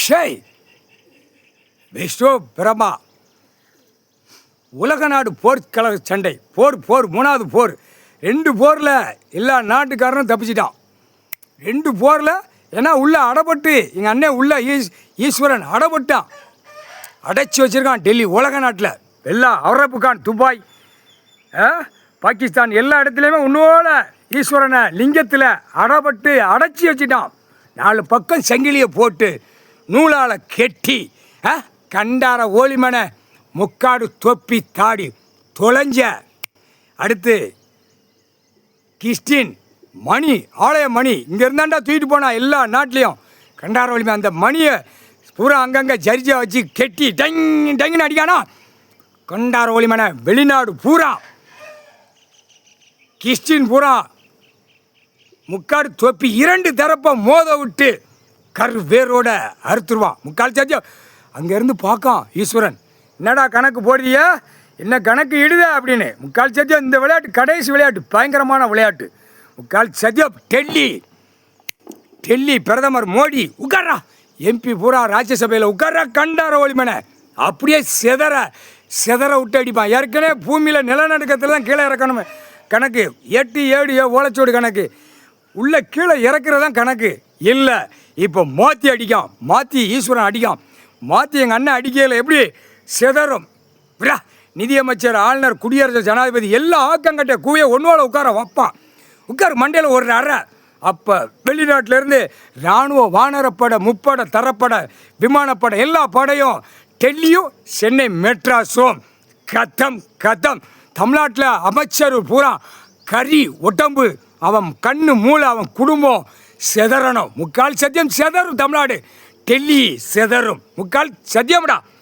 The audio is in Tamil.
ஷேய் விஷ்ணு பிரமா உலக நாடு போர்க்கலக சண்டை போர் மூணாவது போர் 2 போரில் எல்லா நாட்டுக்காரனும் தப்பிச்சிட்டான். 2 போரில் ஏன்னா உள்ள அடைபட்டு எங்கள் அண்ணன் உள்ள ஈஸ்வரன் அடைபட்டான், அடைச்சி வச்சுருக்கான் டெல்லி உலக நாட்டில் எல்லாம் அரபுகான் துபாய் பாகிஸ்தான் எல்லா இடத்துலையுமே உன்னோட ஈஸ்வரனை லிங்கத்தில் அடைபட்டு அடைச்சி வச்சுட்டான். 4 பக்கம் சங்கிலியை போட்டு நூலால் கெட்டி கண்டார ஓலிமனை முக்காடு தொப்பி தாடி தொலைஞ்ச. அடுத்து கிறிஸ்டின் மணி ஆலய மணி இங்கே இருந்தாண்டா தூக்கிட்டு போனா எல்லா நாட்டிலையும் கண்டார ஒளிமை அந்த மணியை பூரா அங்கங்கே ஜரிஜை வச்சு கெட்டி டங்குன்னு அடிக்கானா. கண்டார ஒளிமனை வெளிநாடு பூரா கிறிஸ்டின் பூரா முக்காடு தொப்பி 2 தரப்பை மோத விட்டு வேரோட அறுத்துருவான். முக்கால் சத்தியம் அங்கேருந்து பார்க்கான் ஈஸ்வரன், என்னடா கணக்கு போடுறிய, என்ன கணக்கு இடுத அப்படின்னு. முக்கால் சத்தியம் இந்த விளையாட்டு கடைசி விளையாட்டு, பயங்கரமான விளையாட்டு. முக்கால் சத்தியம் டெல்லி பிரதமர் மோடி உட்கார்றா, எம்பி பூரா ராஜ்யசபையில் உட்கார்றா. கண்டார ஒளிமனை அப்படியே செதற விட்டு அடிப்பான். ஏற்கனவே பூமியில் நிலநடுக்கத்தில் தான் கீழே இறக்கணும் கணக்கு, 8 7 ஓலைச்சோடு கணக்கு, உள்ள கீழே இறக்குறதான் கணக்கு இல்லை. இப்போ மாற்றி அடிக்கான், மாற்றி ஈஸ்வரன் அடிக்கான். மாற்றி எங்கள் அண்ணன் அடிக்கையில் எப்படி செதறும். நிதியமைச்சர், ஆளுநர், குடியரசு ஜனாதிபதி எல்லாம் ஆக்கங்கட்ட கூவையை ஒன்றோட உட்கார வைப்பான். உட்கார் மண்டையில் ஒரு அறை. அப்போ வெளிநாட்டிலேருந்து இராணுவ வானரப்படை, முப்படை, தரப்படை, விமானப்படை எல்லா படையும் டெல்லியும் சென்னை மெட்ராஸும் கத்தம். தமிழ்நாட்டில் அமைச்சர் பூரா கறி உடம்பு, அவன் கண்ணு மூளை, அவன் குடும்பம் செதறணும். முக்கால் சத்தியம் செதறும் தமிழ்நாடு, டெல்லி செதறும். முக்கால் சத்தியம்டா.